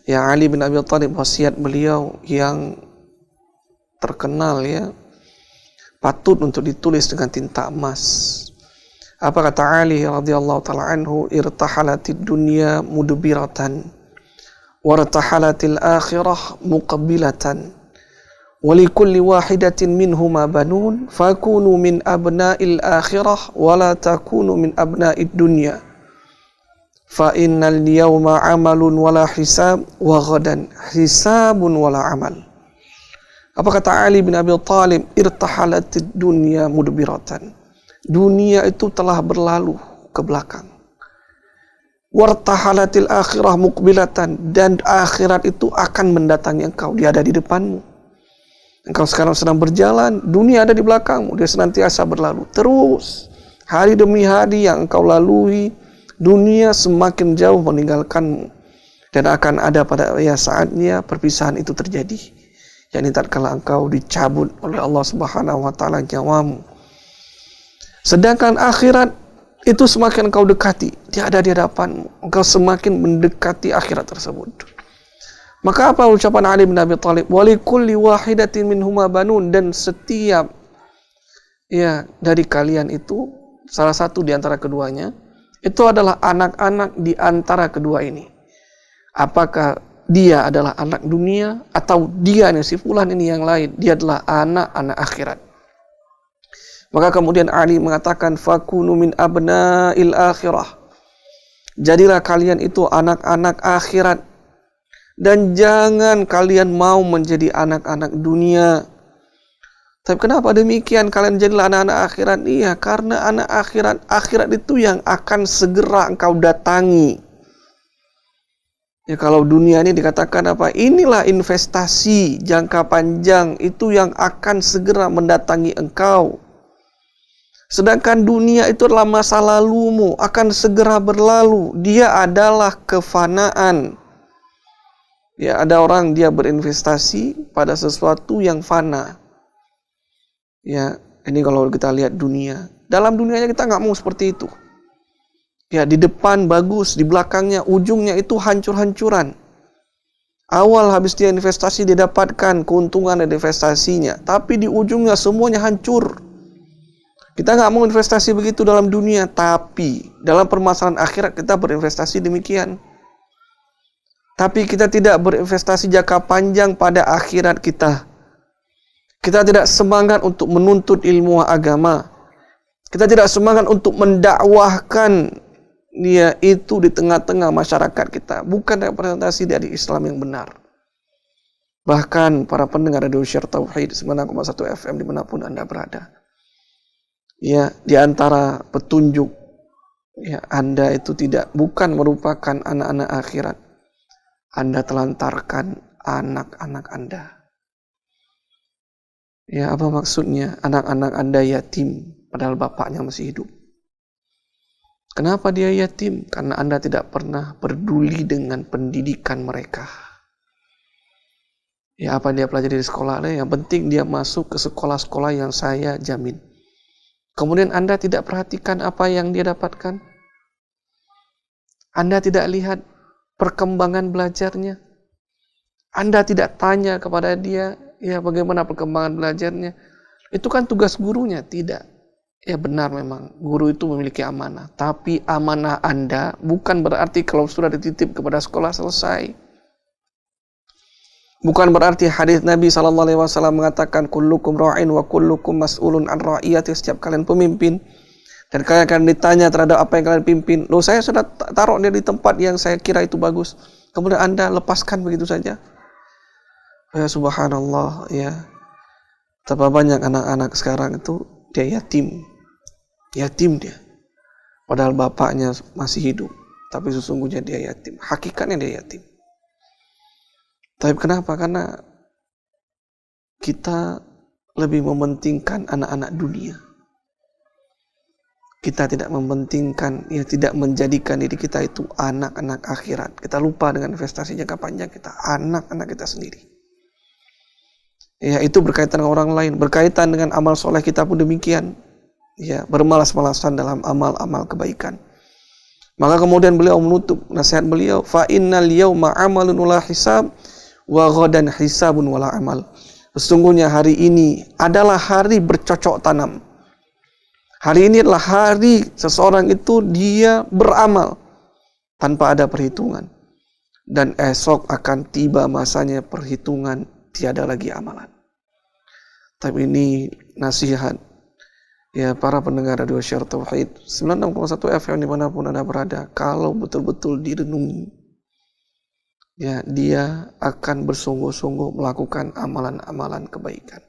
Ya, Ali bin Abi Thalib, wasiat beliau yang terkenal ya, patut untuk ditulis dengan tinta emas. Apa kata Ali radhiyallahu taala anhu? Irtahalatid dunya mudbiratan wartahalatil akhirah muqbilatan wa likulli wahidatin minhuma banun fakunu min abna'il akhirah wa la takunu min abna'id dunya fa innal yawma amalun wala hisab wa ghadan hisabun wala amal. Apa kata Ali bin Abi Thalib? Irtahalatid dunya mudbiratan. Dunia itu telah berlalu ke belakang. Wartahalatil akhirah muqbilatan, dan akhirat itu akan mendatangi engkau. Dia ada di depanmu. Engkau sekarang sedang berjalan, dunia ada di belakangmu. Dia senantiasa berlalu. Terus, hari demi hari yang engkau lalui, dunia semakin jauh meninggalkanmu. Dan akan ada pada saatnya perpisahan itu terjadi. Yakni tatkala engkau dicabut oleh Allah Subhanahu wa taala nyawamu. Sedangkan akhirat itu semakin engkau dekati, dia ada di hadapanmu, engkau semakin mendekati akhirat tersebut. Maka apa ucapan Ali bin Abi Thalib? Walikulli wahidatin minhuma banun, dan setiap ya dari kalian itu, salah satu di antara keduanya, itu adalah anak-anak di antara kedua ini. Apakah dia adalah anak dunia, atau dia ini si fulan ini yang lain, dia adalah anak-anak akhirat. Maka kemudian Ali mengatakan, fakunu min abna'il akhirah. Jadilah kalian itu anak-anak akhirat, dan jangan kalian mau menjadi anak-anak dunia. Tapi kenapa demikian? Kalian jadilah anak-anak akhirat. Iya, karena anak akhirat itu yang akan segera engkau datangi. Ya, kalau dunia ini dikatakan apa? Inilah investasi jangka panjang, itu yang akan segera mendatangi engkau. Sedangkan dunia itu adalah masa lalumu, akan segera berlalu. Dia adalah kefanaan. Ya, ada orang dia berinvestasi pada sesuatu yang fana. Ya, ini kalau kita lihat dunia. Dalam dunianya kita nggak mau seperti itu. Ya, di depan bagus, di belakangnya, ujungnya itu hancur-hancuran. Awal habis dia investasi, dia dapatkan keuntungan dari investasinya. Tapi di ujungnya semuanya hancur. Kita nggak mau investasi begitu dalam dunia, tapi dalam permasalahan akhirat kita berinvestasi demikian. Tapi kita tidak berinvestasi jangka panjang pada akhirat kita. Kita tidak semangat untuk menuntut ilmu agama. Kita tidak semangat untuk mendakwahkan dia itu di tengah-tengah masyarakat kita. Bukan representasi dari Islam yang benar. Bahkan para pendengar Radio Syiar Tauhid 9,1 FM dimanapun Anda berada. Ya, di antara petunjuk ya, Anda itu bukan merupakan anak-anak akhirat. Anda telantarkan anak-anak Anda. Ya, apa maksudnya? Anak-anak Anda yatim padahal bapaknya masih hidup. Kenapa dia yatim? Karena Anda tidak pernah peduli dengan pendidikan mereka. Ya, apa dia pelajari di sekolah? Yang penting dia masuk ke sekolah-sekolah yang saya jamin. Kemudian Anda tidak perhatikan apa yang dia dapatkan. Anda tidak lihat perkembangan belajarnya. Anda tidak tanya kepada dia, ya bagaimana perkembangan belajarnya. Itu kan tugas gurunya, tidak. Ya benar memang, guru itu memiliki amanah. Tapi amanah Anda bukan berarti kalau sudah dititip kepada sekolah selesai. Bukan berarti hadis Nabi SAW mengatakan kullukum ra'in wa kullukum mas'ulun an ra'iyati, setiap kalian pemimpin dan kalian akan ditanya terhadap apa yang kalian pimpin. Loh, saya sudah taruh dia di tempat yang saya kira itu bagus. Kemudian Anda lepaskan begitu saja. Ya subhanallah ya. Betapa banyak anak-anak sekarang itu dia yatim. Yatim dia. Padahal bapaknya masih hidup, tapi sesungguhnya dia yatim. Hakikatnya dia yatim. Tapi kenapa? Karena kita lebih mementingkan anak-anak dunia. Kita tidak mementingkan, ya tidak menjadikan diri kita itu anak-anak akhirat. Kita lupa dengan investasi jangka panjang kita, anak-anak kita sendiri. Ya, itu berkaitan dengan orang lain, berkaitan dengan amal soleh kita pun demikian. Ya, bermalas-malasan dalam amal-amal kebaikan. Maka kemudian beliau menutup nasihat beliau, fa innal yauma amalun wala hisab wa ghadan hisabun wala amal. Sesungguhnya hari ini adalah hari bercocok tanam. Hari ini adalah hari seseorang itu dia beramal tanpa ada perhitungan. Dan esok akan tiba masanya perhitungan, tiada lagi amalan. Tapi ini nasihat ya para pendengar Radio Syiar Tauhid 96,1 FM dimanapun Anda berada. Kalau betul-betul direnungi, ya dia akan bersungguh-sungguh melakukan amalan-amalan kebaikan.